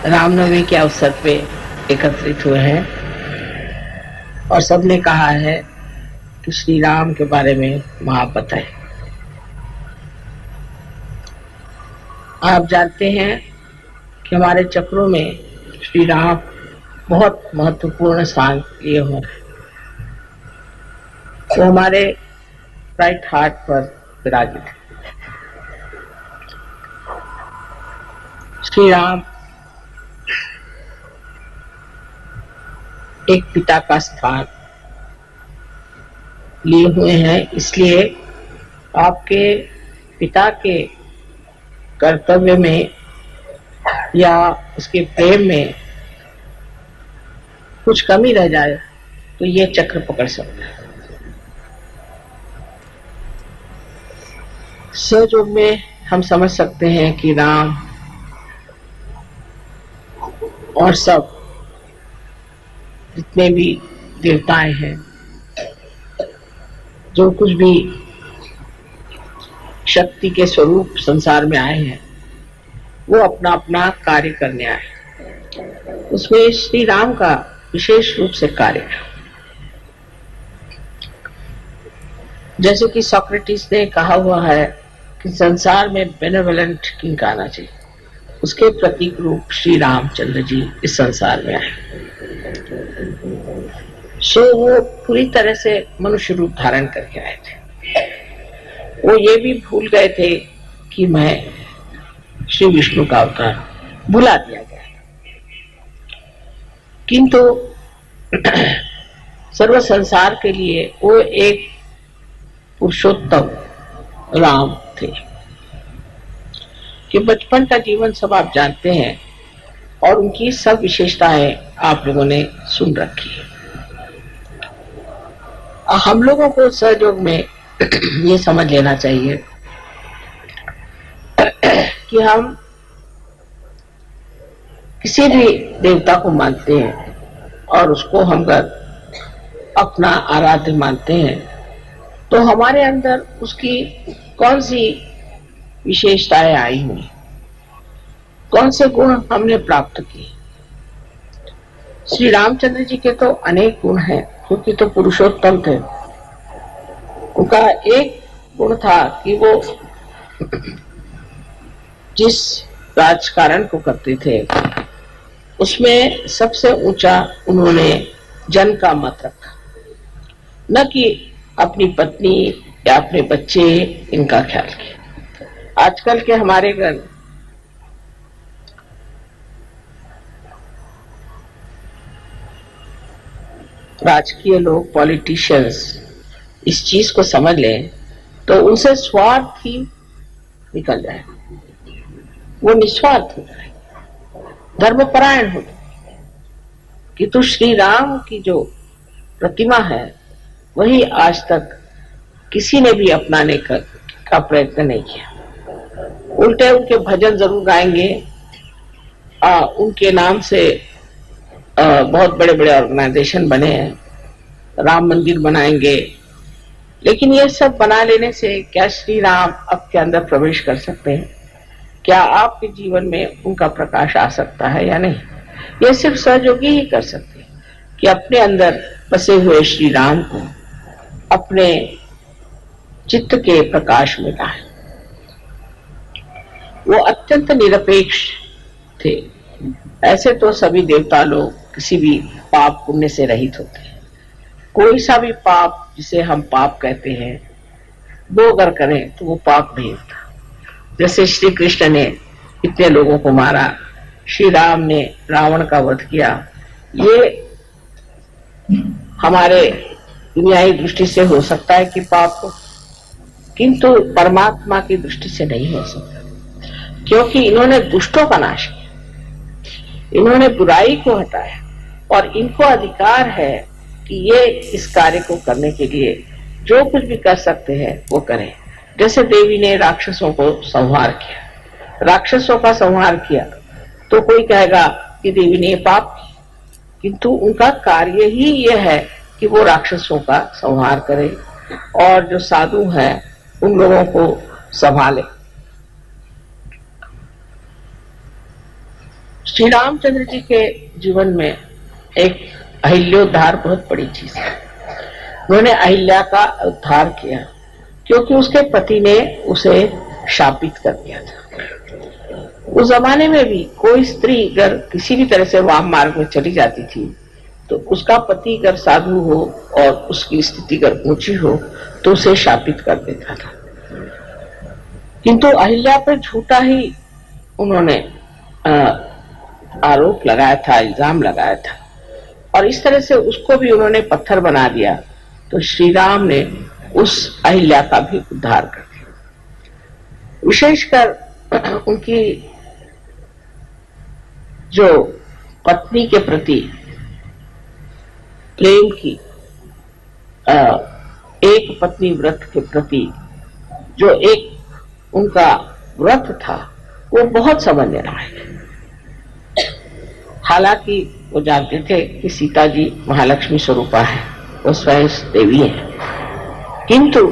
रामनवमी के अवसर पे एकत्रित हुए हैं और सबने कहा है कि श्री राम के बारे में महापत है। आप जानते हैं कि हमारे चक्रों में श्री राम बहुत महत्वपूर्ण स्थान लिए हुए हैं। वो हमारे राइट हार्ट पर विराजित है। श्री राम एक पिता का स्थान लिए हुए हैं, इसलिए आपके पिता के कर्तव्य में या उसके प्रेम में कुछ कमी रह जाए तो ये चक्र पकड़ सकता है। सहयोग में हम समझ सकते हैं कि राम और सब जितने भी देवताएं हैं, जो कुछ भी शक्ति के स्वरूप संसार में आए हैं, वो अपना अपना कार्य करने आए। उसमें श्री राम का विशेष रूप से कार्य है। जैसे कि सोक्रेटिस ने कहा हुआ है कि संसार में बेनेवोलेंट किंग आना चाहिए, उसके प्रतीक रूप श्री रामचंद्र जी इस संसार में आए। सो वो पूरी तरह से मनुष्य रूप धारण करके आए थे। वो ये भी भूल गए थे कि मैं श्री विष्णु का अवतार, भुला दिया गया। किंतु सर्व संसार के लिए वो एक पुरुषोत्तम राम थे। कि बचपन का जीवन सब आप जानते हैं और उनकी सब विशेषताएं आप लोगों ने सुन रखी है। हम लोगों को सहयोग में ये समझ लेना चाहिए कि हम किसी भी देवता को मानते हैं और उसको हम अपना आराध्य मानते हैं, तो हमारे अंदर उसकी कौन सी विशेषताएं आई हुई, कौन से गुण हमने प्राप्त किए। श्री रामचंद्र जी के तो अनेक गुण हैं, क्योंकि तो पुरुषोत्तम थे। उनका एक गुण था कि वो जिस राजकारण को करते थे उसमें सबसे ऊंचा उन्होंने जन का मत रखा, न कि अपनी पत्नी या अपने बच्चे इनका ख्याल किया। आजकल के हमारे घर राजकीय लोग, पॉलिटिशियंस इस चीज को समझ लें तो उनसे स्वार्थ ही निकल जाए, वो निस्वार्थ हो जाए, धर्मपरायण हो जाए। किंतु श्री राम की जो प्रतिमा है वही आज तक किसी ने भी अपनाने का प्रयत्न नहीं किया। उल्टे उनके भजन जरूर गाएंगे, उनके नाम से बहुत बड़े बड़े ऑर्गेनाइजेशन बने हैं, राम मंदिर बनाएंगे, लेकिन ये सब बना लेने से क्या श्री राम आपके अंदर प्रवेश कर सकते हैं? क्या आपके जीवन में उनका प्रकाश आ सकता है या नहीं? ये सिर्फ सहयोगी ही कर सकते हैं कि अपने अंदर बसे हुए श्री राम को अपने चित्त के प्रकाश में लाए। वो अत्यंत निरपेक्ष थे। ऐसे तो सभी देवता लोग किसी भी पाप पुण्य से रहित होते हैं। कोई सा भी पाप जिसे हम पाप कहते हैं वो अगर करें तो वो पाप नहीं होता। जैसे श्री कृष्ण ने इतने लोगों को मारा, श्री राम ने रावण का वध किया, ये हमारे दुनियाई दृष्टि से हो सकता है कि पाप हो, किंतु परमात्मा की दृष्टि से नहीं हो सकता, क्योंकि इन्होंने दुष्टों का नाश किया, इन्होंने बुराई को हटाया और इनको अधिकार है कि ये इस कार्य को करने के लिए जो कुछ भी कर सकते हैं वो करें। जैसे देवी ने राक्षसों को संहार किया, राक्षसों का संहार किया, तो कोई कहेगा कि देवी ने पाप किया, किंतु उनका कार्य ही ये है कि वो राक्षसों का संहार करे और जो साधु हैं उन लोगों को संभाले। श्री रामचंद्र जी के जीवन में एक अहिल्योद्धार बहुत बड़ी चीज है। उन्होंने अहिल्या का उद्धार किया क्योंकि उसके पति ने उसे शापित कर दिया था। उस जमाने में भी कोई स्त्री अगर किसी भी तरह से वाम मार्ग में चली जाती थी तो उसका पति अगर साधु हो और उसकी स्थिति अगर ऊंची हो तो उसे शापित कर देता था। किंतु अहिल्या पर झूठा ही उन्होंने आरोप लगाया था, इल्जाम लगाया था और इस तरह से उसको भी उन्होंने पत्थर बना दिया। तो श्री राम ने उस अहिल्या का भी उद्धार कर दिया। विशेषकर उनकी जो पत्नी के प्रति प्रेम की एक पत्नी व्रत के प्रति जो एक उनका व्रत था वो बहुत समझने लायक है। हालांकि वो जानते थे कि सीता जी महालक्ष्मी स्वरूपा है, वो स्वयं देवी है, किंतु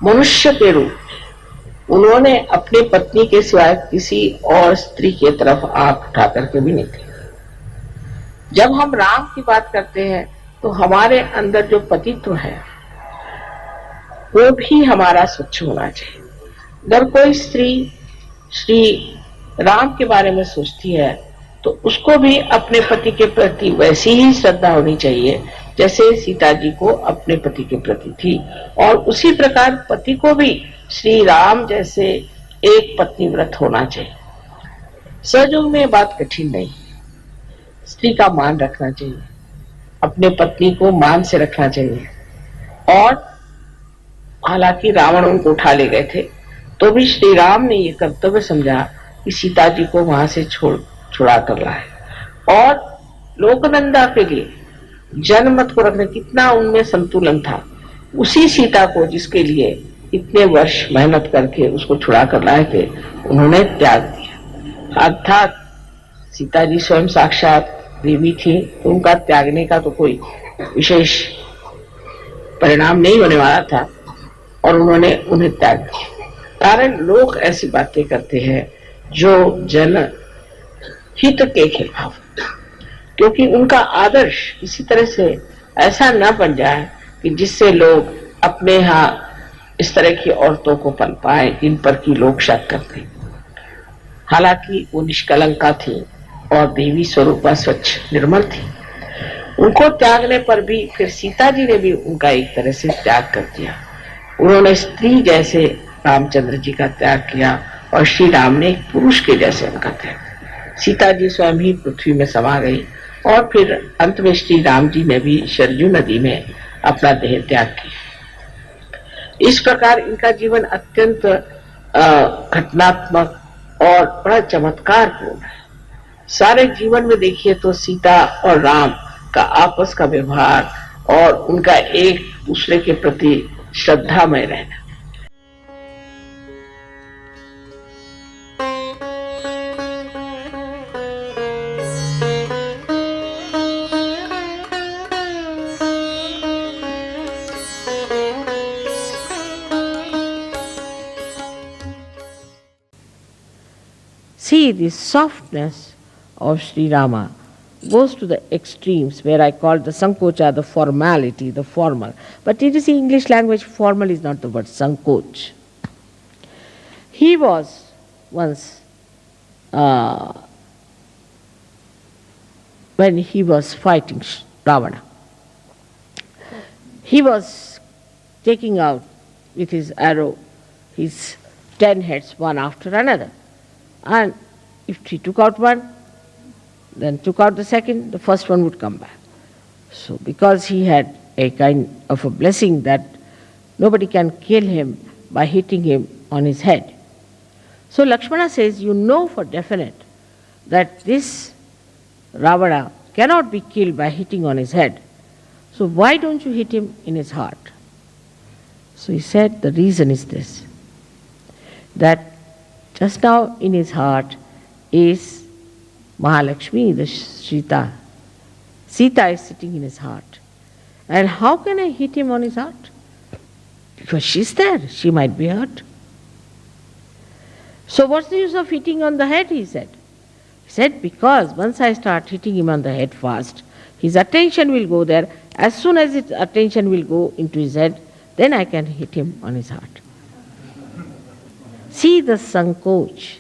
मनुष्य के रूप उन्होंने अपनी पत्नी के सिवाय किसी और स्त्री की तरफ आंख उठा करके भी नहीं देखी। जब हम राम की बात करते हैं तो हमारे अंदर जो पतित्व है वो भी हमारा स्वच्छ होना चाहिए। अगर कोई स्त्री श्री राम के बारे में सोचती है तो उसको भी अपने पति के प्रति वैसी ही श्रद्धा होनी चाहिए जैसे सीता जी को अपने पति के प्रति थी, और उसी प्रकार पति को भी श्री राम जैसे एक पत्नी व्रत होना चाहिए। सजग में बात कठिन नहीं, स्त्री का मान रखना चाहिए, अपने पत्नी को मान से रखना चाहिए। और हालांकि रावण उनको उठा ले गए थे तो भी श्री राम ने ये कर्तव्य समझा कि सीता जी को वहां से छुड़ा कर लाए, और लोकनंदा के लिए जनमत को रखने कितना उनमें संतुलन था। उसी सीता को जिसके लिए इतने वर्ष मेहनत करके उसको छुड़ा कर लाए थे उन्होंने त्याग दिया। अर्थात सीता जी स्वयं साक्षात देवी थी तो उनका त्यागने का तो कोई विशेष परिणाम नहीं होने वाला था और उन्होंने उन्हें त्याग दिया। कारण लोग ऐसी बातें करते हैं जो जन हित के खिलाफ, क्योंकि उनका आदर्श इसी तरह से ऐसा न बन जाए कि जिससे लोग अपने यहाँ इस तरह की औरतों को पल पाए जिन पर की लोग शक करते। हालांकि वो निष्कलंका थी और देवी स्वरूपा स्वच्छ निर्मल थी। उनको त्यागने पर भी फिर सीता जी ने भी उनका एक तरह से त्याग कर दिया। उन्होंने स्त्री जैसे रामचंद्र जी का त्याग किया और श्री राम ने एक पुरुष के जैसे उनका त्याग। सीता जी स्वयं ही पृथ्वी में समा गई और फिर अंत में श्री राम जी ने भी सरजू नदी में अपना देह त्याग किया। इस प्रकार इनका जीवन अत्यंत घटनात्मक और बड़ा चमत्कारपूर्ण है। सारे जीवन में देखिए तो सीता और राम का आपस का व्यवहार और उनका एक दूसरे के प्रति श्रद्धामय रहना। See, the softness of Sri Rama goes to the extremes where I call the sankocha the formality, the formal. But it is in English language, formal is not the word, sankoch. He was once, when he was fighting Ravana, he was taking out with his arrow his 10 heads one after another. And if he took out one, then took out the second, the first one would come back. So because he had a kind of a blessing that nobody can kill him by hitting him on his head. So Lakshmana says, you know for definite that this Ravana cannot be killed by hitting on his head. So why don't you hit him in his heart? So he said, the reason is this, that just now in his heart is Mahalakshmi, the Sita. Sita is sitting in his heart. And how can I hit him on his heart? Because she's there, she might be hurt. So what's the use of hitting on the head, he said. He said, because once I start hitting him on the head fast, his attention will go there. As soon as his attention will go into his head, then I can hit him on his heart. See the Sankoch.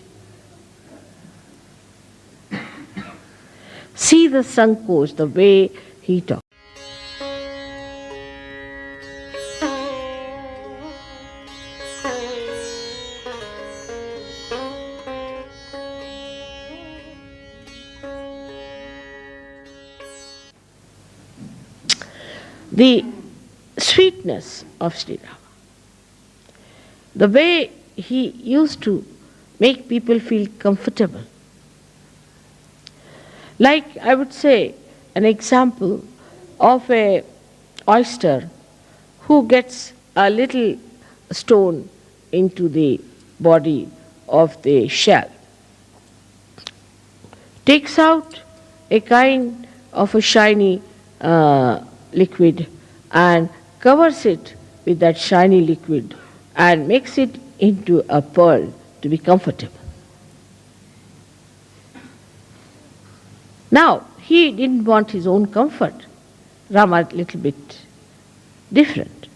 See the Sankoch, the way he talks. The sweetness of Sri Rama, the way he used to make people feel comfortable. Like, I would say, an example of a oyster who gets a little stone into the body of the shell, takes out a kind of a shiny liquid and covers it with that shiny liquid and makes it into a pearl to be comfortable. Now, he didn't want his own comfort. Rama a little bit different,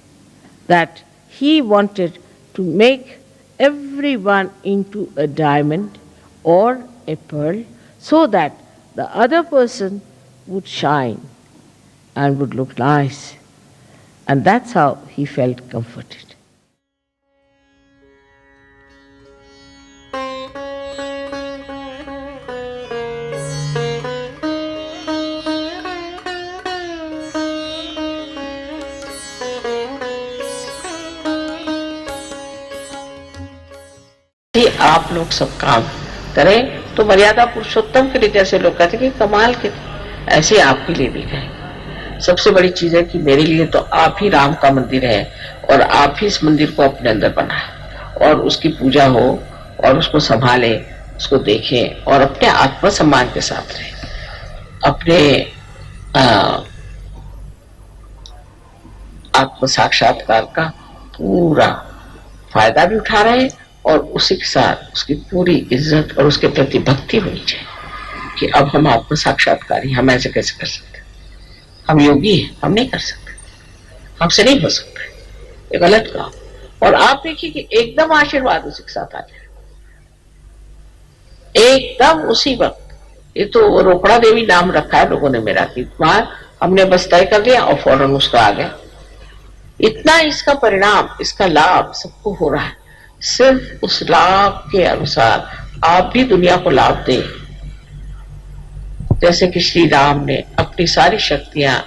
that he wanted to make everyone into a diamond or a pearl so that the other person would shine and would look nice. And that's how he felt comforted. कि आप लोग सब काम करें तो मर्यादा पुरुषोत्तम के लिए, जैसे लोग कहते हैं कि कमाल के, ऐसे आपके लिए भी कहें। सबसे बड़ी चीज है कि मेरे लिए तो आप ही राम का मंदिर है और आप ही इस मंदिर को अपने अंदर बनाए और उसकी पूजा हो और उसको संभाले, उसको देखें और अपने आत्मसम्मान के साथ रहे, अपने आत्म साक्षात्कार का पूरा फायदा भी उठा रहे और उसी के साथ उसकी पूरी इज्जत और उसके प्रति भक्ति होनी चाहिए कि अब हम आत्म साक्षात्कारी, हम ऐसे कैसे कर सकते, हम योगी हैं, हम नहीं कर सकते, हमसे नहीं हो सकता, ये गलत काम। और आप देखिए कि एकदम आशीर्वाद उसी के साथ आ जाए, एकदम उसी वक्त। ये तो रोकड़ा देवी नाम रखा है लोगों ने मेरा, कि वहां हमने बस तय कर लिया और फौरन उसका आ गया। इतना इसका परिणाम, इसका लाभ सबको हो रहा है। सिर्फ उस लाभ के अनुसार आप भी दुनिया को लाभ दें, जैसे कि श्री राम ने अपनी सारी शक्तियां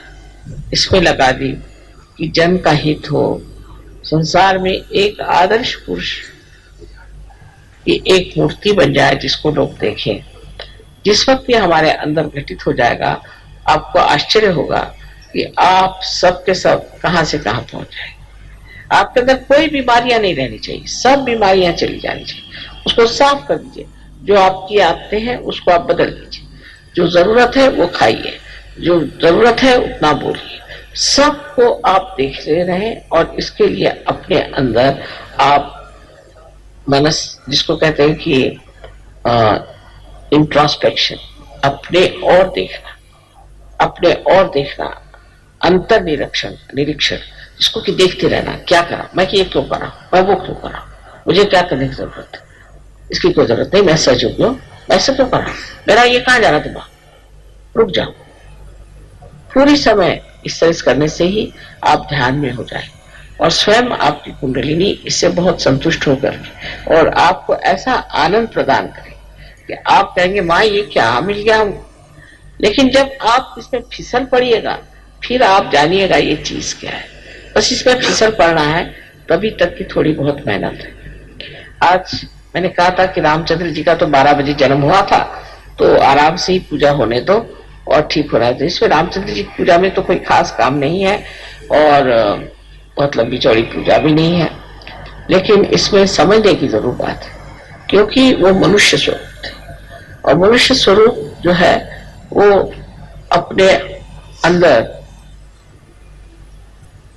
इसमें लगा दी कि जन का हित हो, संसार में एक आदर्श पुरुष की एक मूर्ति बन जाए जिसको लोग देखें। जिस वक्त ये हमारे अंदर घटित हो जाएगा, आपको आश्चर्य होगा कि आप सब के सब कहां से कहां पहुंच जाएंगे। आपके अंदर कोई बीमारियां नहीं रहनी चाहिए, सब बीमारियां चली जानी चाहिए। उसको साफ कर दीजिए, जो आपकी आदतें हैं उसको आप बदल दीजिए, जो जरूरत है वो खाइए, जो जरूरत है उतना बोलिए, सबको आप देखते रहें और इसके लिए अपने अंदर आप मनस, जिसको कहते हैं कि इंट्रोस्पेक्शन, अपने और देखना, अपने और देखना, अंतर निरीक्षण, जिसको कि देखते रहना, क्या करा मैं, कि ये क्यों करा, मैं वो क्यों करा, मुझे क्या करने की जरूरत है, इसकी कोई जरूरत नहीं, मैं सच क्यों, मैं ऐसा क्यों करा, मेरा ये कहां जा रहा दिमाग, रुक जाओ। पूरी समय इस तरह करने से ही आप ध्यान में हो जाए और स्वयं आपकी कुंडलिनी इससे बहुत संतुष्ट होकर और आपको ऐसा आनंद प्रदान करे कि आप कहेंगे माँ ये क्या मिल गया हमको। लेकिन जब आप इसमें फिसल पड़िएगा, फिर आप जानिएगा ये चीज क्या है। बस इसमें फिसल पड़ना है, तभी तक की थोड़ी बहुत मेहनत है। आज मैंने कहा था कि रामचंद्र जी का तो 12 बजे जन्म हुआ था, तो आराम से ही पूजा होने दो और ठीक हो रहा है। तो इसमें रामचंद्र जी की पूजा में तो कोई खास काम नहीं है और मतलब बिचौड़ी पूजा भी नहीं है, लेकिन इसमें समझने की जरूर बात है, क्योंकि वो मनुष्य स्वरूप थे और मनुष्य स्वरूप जो है वो अपने अंदर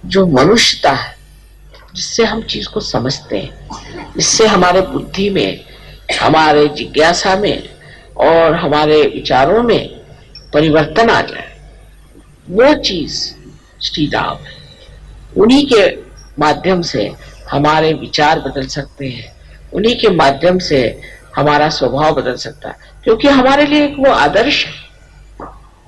जो मनुष्यता है, जिससे हम चीज को समझते हैं, जिससे हमारे बुद्धि में, हमारे जिज्ञासा में और हमारे विचारों में परिवर्तन आ जाए, वो चीज श्री राम है। उन्हीं के माध्यम से हमारे विचार बदल सकते हैं, उन्हीं के माध्यम से हमारा स्वभाव बदल सकता है, क्योंकि हमारे लिए एक वो आदर्श है।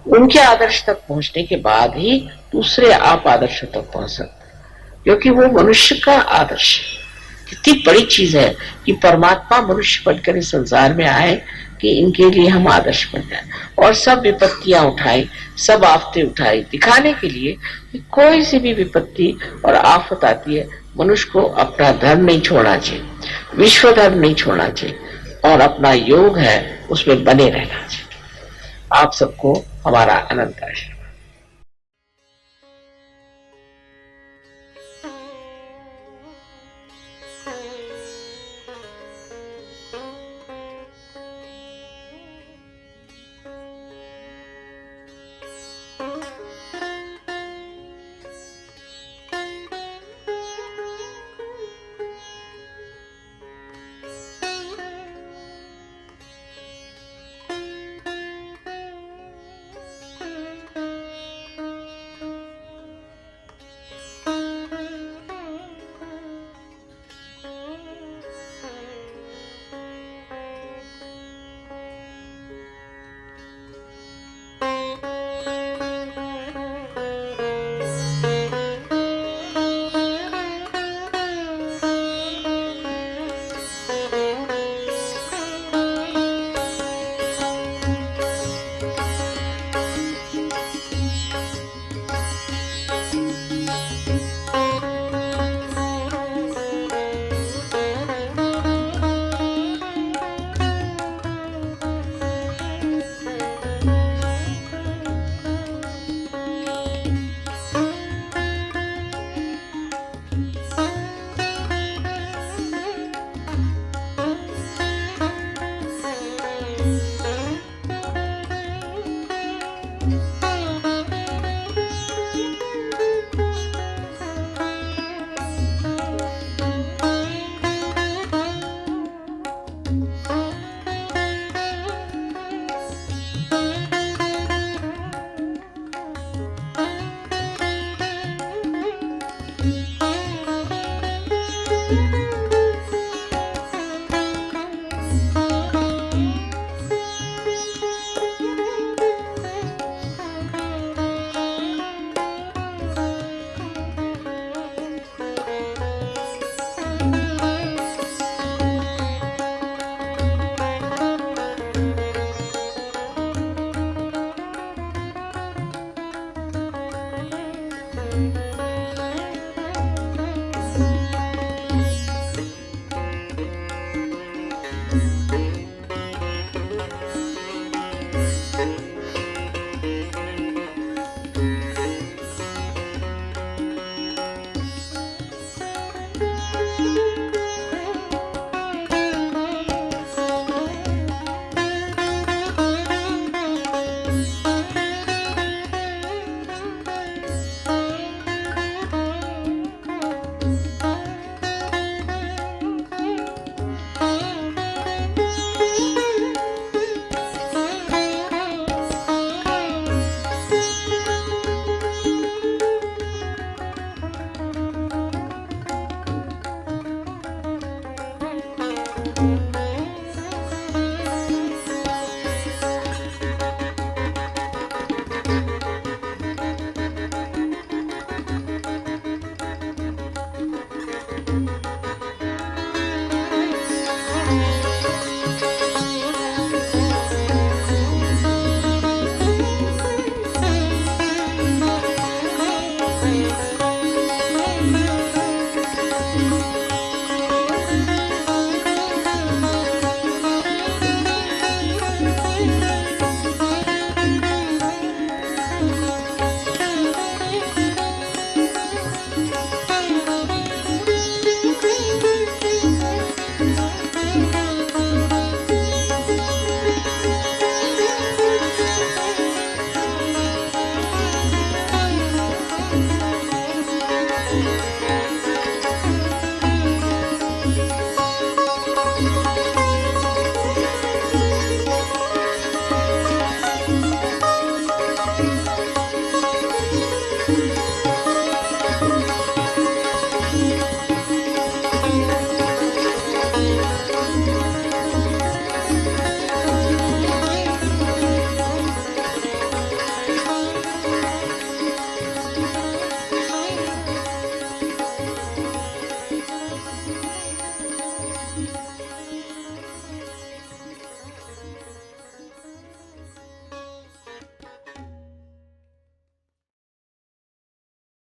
उनके आदर्श तक पहुंचने के बाद ही दूसरे आप आदर्शों तक पहुंच सकते हैं, क्योंकि वो मनुष्य का आदर्श है। कितनी बड़ी चीज है कि परमात्मा मनुष्य बनकर इस संसार में आए कि इनके लिए हम आदर्श बन जाए, और सब विपत्तियां उठाई, सब आफतें उठाई, दिखाने के लिए कि कोई सी भी विपत्ति और आफत आती है, मनुष्य को अपना धर्म नहीं छोड़ना चाहिए, विश्व धर्म नहीं छोड़ना चाहिए, और अपना योग है उसमें बने रहना चाहिए। आप सबको हमारा अनंत आशीर्वाद।